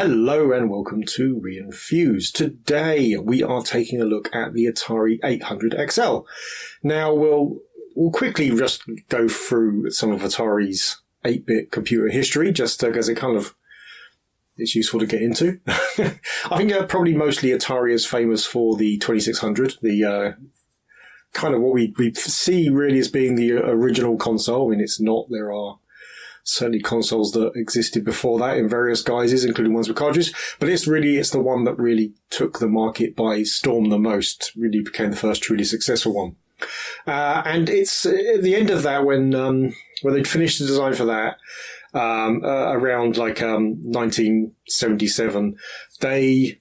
Hello and welcome to Re-enthused. Today we are taking a look at the Atari 800 XL. Now we'll quickly just go through some of Atari's 8-bit computer history, just because it's useful to get into. I think probably mostly Atari is famous for the 2600, the kind of what we see really as being the original console. I mean, it's not. There are certainly consoles that existed before that in various guises, including ones with cartridges. But it's the one that really took the market by storm the most, really became the first truly successful one. And it's at the end of that when they'd finished the design for that, around 1977, they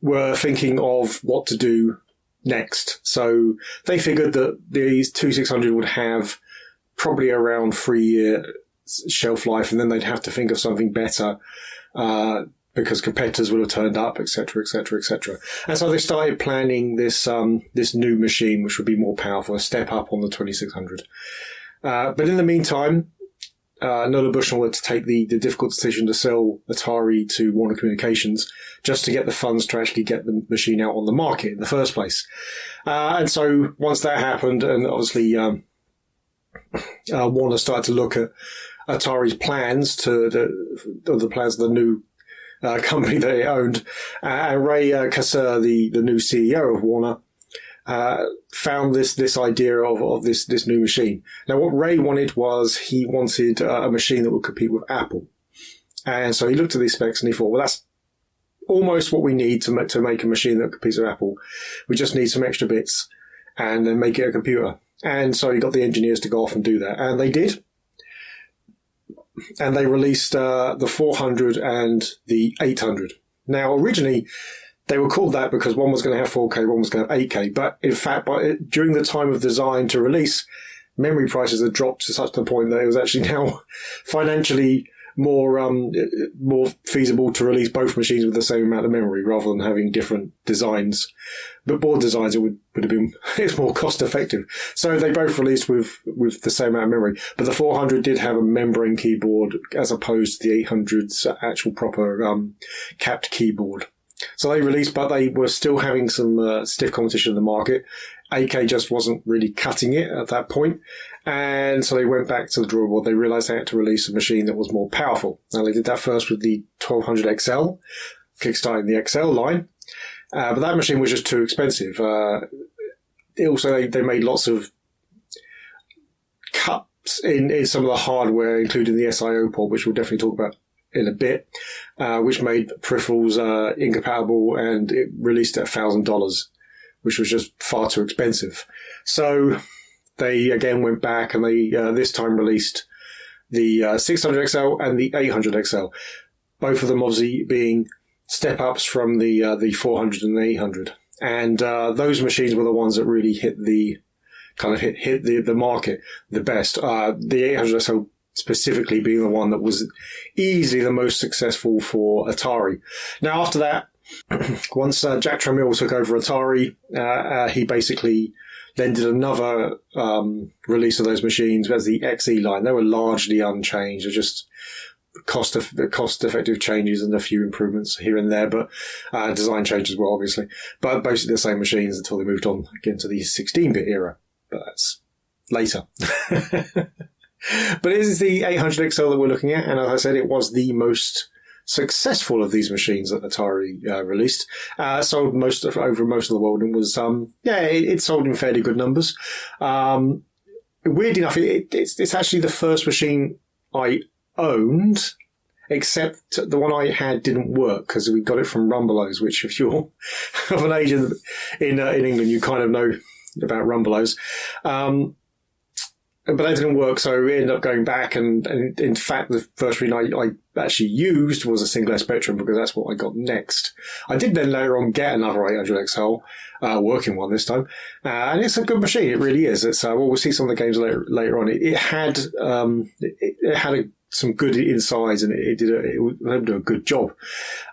were thinking of what to do next. So they figured that these 2600 would have probably around 3-year shelf life, and then they'd have to think of something better because competitors would have turned up, etc., etc., etc. And so they started planning this new machine, which would be more powerful, a step up on the 2600. But in the meantime, Nola Bushnell had to take the difficult decision to sell Atari to Warner Communications just to get the funds to actually get the machine out on the market in the first place. And so once that happened, and obviously Warner started to look at Atari's plans the plans of the new company that it owned, and Ray Kassir, the new CEO of Warner, found this idea of this new machine. Now, what Ray wanted was he wanted a machine that would compete with Apple, and so he looked at these specs and he thought, well, that's almost what we need to make a machine that competes with Apple. We just need some extra bits and then make it a computer. And so he got the engineers to go off and do that. And they did. And they released the 400 and the 800. Now, originally, they were called that because one was going to have 4K, one was going to have 8K. But in fact, during the time of design to release, memory prices had dropped to such a point that it was actually now financially more feasible to release both machines with the same amount of memory rather than having different designs. But board designs, it would have been it's more cost effective. So they both released with the same amount of memory. But the 400 did have a membrane keyboard as opposed to the 800's actual proper capped keyboard. So they released, but they were still having some stiff competition in the market. 8K just wasn't really cutting it at that point. And so they went back to the drawing board. They realized they had to release a machine that was more powerful. Now, they did that first with the 1200 XL, kickstarting the XL line. But that machine was just too expensive. They made lots of cuts in some of the hardware, including the SIO port, which we'll definitely talk about in a bit, which made peripherals incompatible, and it released at $1,000, which was just far too expensive. So they again went back and they this time released the 600 XL and the 800 XL, both of them obviously being step-ups from the 400 and the 800. And those machines were the ones that really hit the market the best. The 800 XL specifically being the one that was easily the most successful for Atari. Now, after that, once Jack Tramiel took over Atari, he basically then did another release of those machines as the XE line. They were largely unchanged. They're just cost-effective changes and a few improvements here and there, but design changes as well, obviously. But basically the same machines until they moved on again to the 16-bit era. But that's later. But it is the 800 XL that we're looking at, and as I said, it was the most successful of these machines that Atari released. Sold over most of the world, and was it sold in fairly good numbers. Weird enough, it's actually the first machine I owned, except the one I had didn't work because we got it from Rumbelows, which if you're of an age in England, you kind of know about Rumbelows. But that didn't work, so we ended up going back, and in fact, the first machine I actually used was a Sinclair Spectrum because that's what I got next. I did then later on get another 800 XL, working one this time, and it's a good machine. It really is. It's we'll see some of the games later on. It had some good insides, and it did a good job.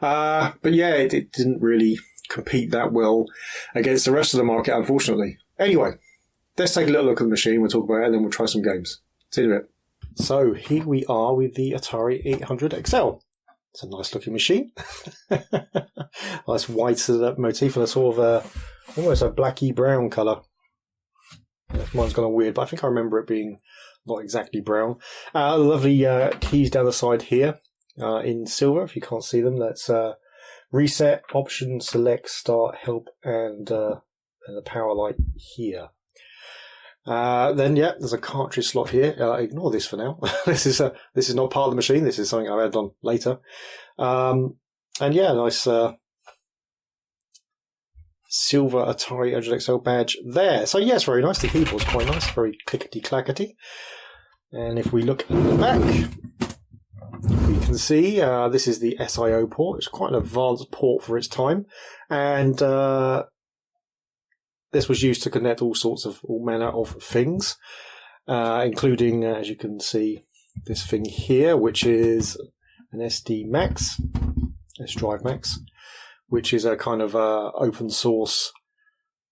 But yeah, it didn't really compete that well against the rest of the market, unfortunately. Anyway, let's take a little look at the machine. We'll talk about it, and then we'll try some games. See you in a bit. So here we are with the Atari 800 XL. It's a nice looking machine. Nice white motif and a sort of almost a blacky brown colour. Mine's gone weird, but I think I remember it being not exactly brown. Lovely keys down the side here in silver. If you can't see them, that's reset, option, select, start, help, and the power light here. Then there's a cartridge slot here. Ignore this for now. This is not part of the machine. This is something I'll add on later. Nice silver Atari 800XL badge there. So it's very nice. The keyboard's quite nice, very clickety clackety. And if we look at the back, we can see this is the SIO port. It's quite an advanced port for its time, and this was used to connect all manner of things, including, as you can see, this thing here, which is an SD Drive Max, which is a kind of open source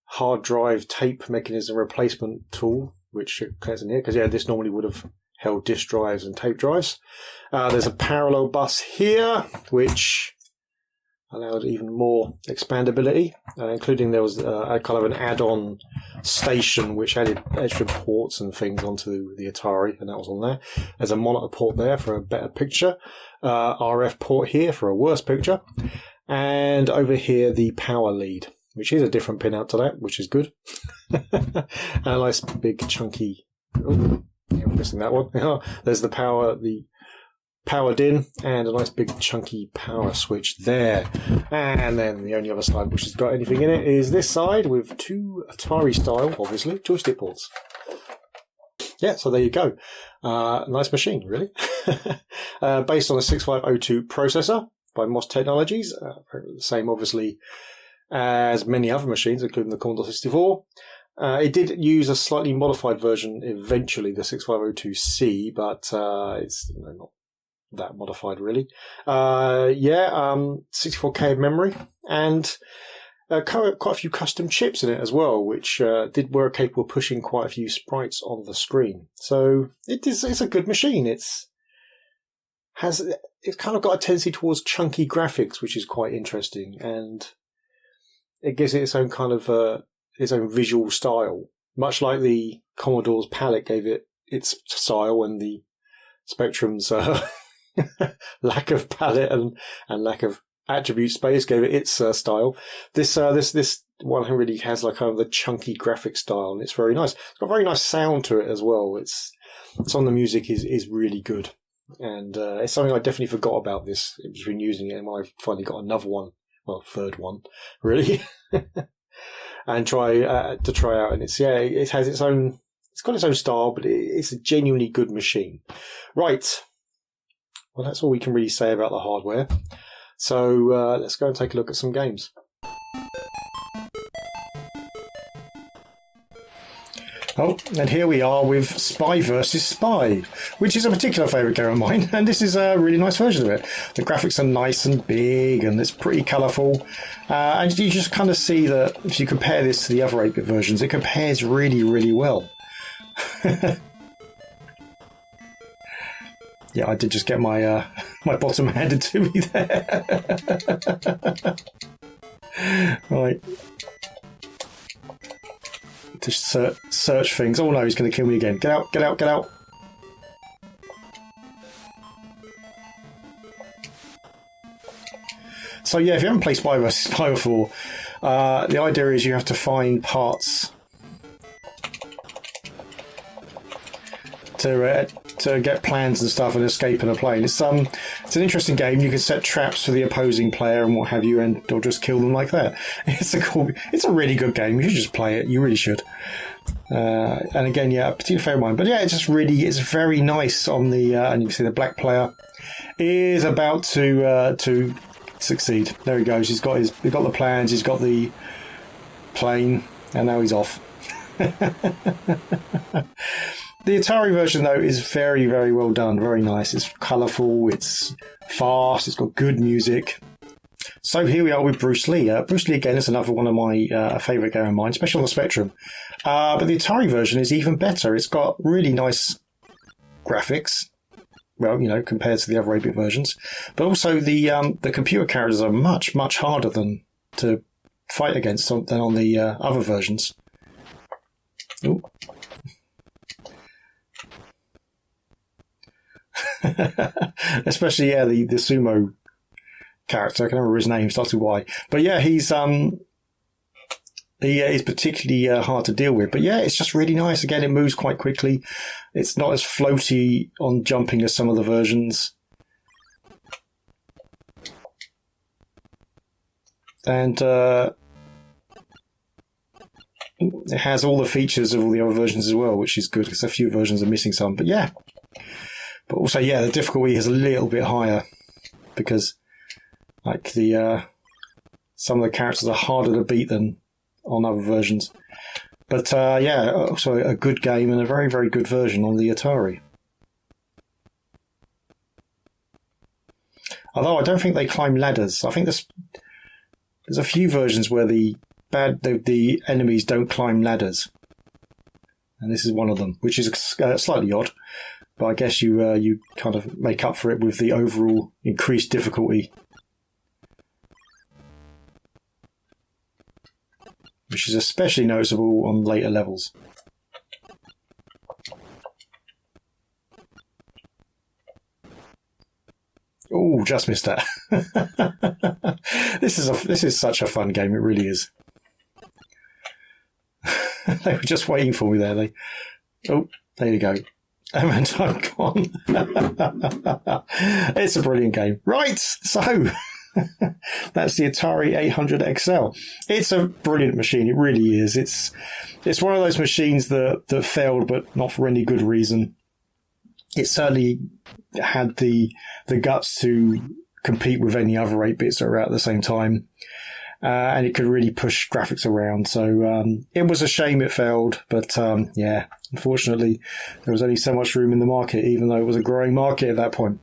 hard drive tape mechanism replacement tool, which connects in here, because this normally would have held disk drives and tape drives. There's a parallel bus here, which allowed even more expandability, including there was a kind of an add-on station which added extra ports and things onto the Atari, and that was on there. There's a monitor port there for a better picture, RF port here for a worse picture, and over here the power lead, which is a different pin out to that, which is good. And a nice big chunky... I'm missing that one. There's the powered in, and a nice big chunky power switch there. And then the only other side which has got anything in it is this side with two Atari style, obviously, joystick ports. So there you go. Nice machine, really. Based on a 6502 processor by MOS Technologies. The same, obviously, as many other machines, including the Commodore 64. It did use a slightly modified version eventually, the 6502C, but it's not that modified really. 64K of memory, and quite a few custom chips in it as well, which were capable of pushing quite a few sprites on the screen. So it's a good machine. It's kind of got a tendency towards chunky graphics, which is quite interesting, and it gives it its own kind of its own visual style, much like the Commodore's palette gave it its style, and the Spectrum's lack of palette and lack of attribute space gave it its style. This one really has like kind of the chunky graphic style, and it's very nice. It's got a very nice sound to it as well. It's on the music is really good, and it's something I definitely forgot about this. I've been using it, and when I finally got another one, third one, really, and try out, and it has its own. It's got its own style, but it's a genuinely good machine. Right. Well, that's all we can really say about the hardware. So let's go and take a look at some games. Oh, and here we are with Spy vs. Spy, which is a particular favourite game of mine, and this is a really nice version of it. The graphics are nice and big, and it's pretty colourful, and you just kind of see that if you compare this to the other 8-bit versions, it compares really, really well. Yeah, I did just get my my bottom handed to me there. Right. Just search things. Oh no, he's going to kill me again. Get out, get out, get out. So yeah, if you haven't played Spy vs. Spy before, the idea is you have to find parts to get plans and stuff and escape in a plane. It's an interesting game. You can set traps for the opposing player and what have you, and they'll just kill them like that. It's a really good game. You should just play it. You really should. And again, a particular favourite of mine. But yeah, it's very nice on the and you can see the black player is about to succeed. There he goes. He's got the plans. He's got the plane, and now he's off. The Atari version, though, is very, very well done. Very nice. It's colourful. It's fast. It's got good music. So here we are with Bruce Lee. Bruce Lee, again, is another one of my favourite game of mine, especially on the Spectrum. But the Atari version is even better. It's got really nice graphics. Well, compared to the other 8-bit versions. But also the computer characters are much, much harder to fight against than on the other versions. Ooh. Especially, the sumo character. I can remember his name, starts with Y. But yeah, he's particularly hard to deal with. But yeah, it's just really nice. Again, it moves quite quickly. It's not as floaty on jumping as some of the versions. And it has all the features of all the other versions as well, which is good because a few versions are missing some. But yeah. But also, the difficulty is a little bit higher because like some of the characters are harder to beat than on other versions. But also a good game and a very, very good version on the Atari. Although I don't think they climb ladders. I think there's a few versions where the enemies don't climb ladders. And this is one of them, which is slightly odd. But I guess you kind of make up for it with the overall increased difficulty. Which is especially noticeable on later levels. Oh, just missed that. This is such a fun game, it really is. They were just waiting for me there. Oh, there you go. And I'm gone. It's a brilliant game. Right, so that's the Atari 800 XL. It's a brilliant machine. It really is. It's one of those machines that failed, but not for any good reason. It certainly had the guts to compete with any other 8-bits that were out at the same time. And it could really push graphics around. So it was a shame it failed. But unfortunately, there was only so much room in the market, even though it was a growing market at that point.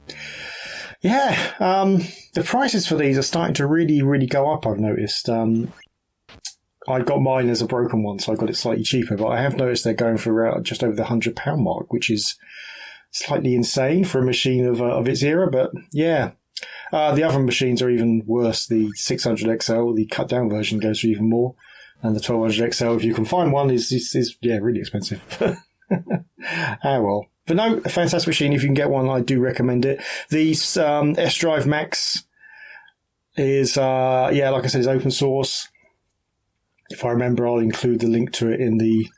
Yeah, the prices for these are starting to really, really go up, I've noticed. I got mine as a broken one, so I got it slightly cheaper. But I have noticed they're going for just over the £100 mark, which is slightly insane for a machine of its era. But yeah. The other machines are even worse. The 600 XL, the cut down version, goes for even more. And the 1200 XL, if you can find one, is really expensive. Well. But no, a fantastic machine. If you can get one, I do recommend it. The S-Drive Max is, like I said, is open source. If I remember, I'll include the link to it in the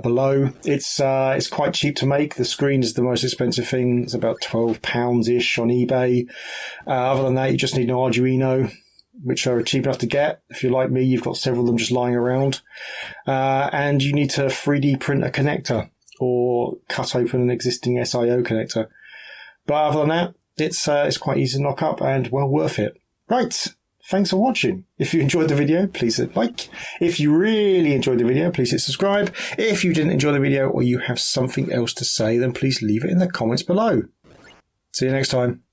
below. It's quite cheap to make. The screen is the most expensive thing. It's about £12-ish on eBay. Other than that, you just need an Arduino, which are cheap enough to get. If you're like me, you've got several of them just lying around. And you need to 3D print a connector or cut open an existing SIO connector. But other than that, it's quite easy to knock up and well worth it. Right. Thanks for watching. If you enjoyed the video, please hit like. If you really enjoyed the video, please hit subscribe. If you didn't enjoy the video or you have something else to say, then please leave it in the comments below. See you next time.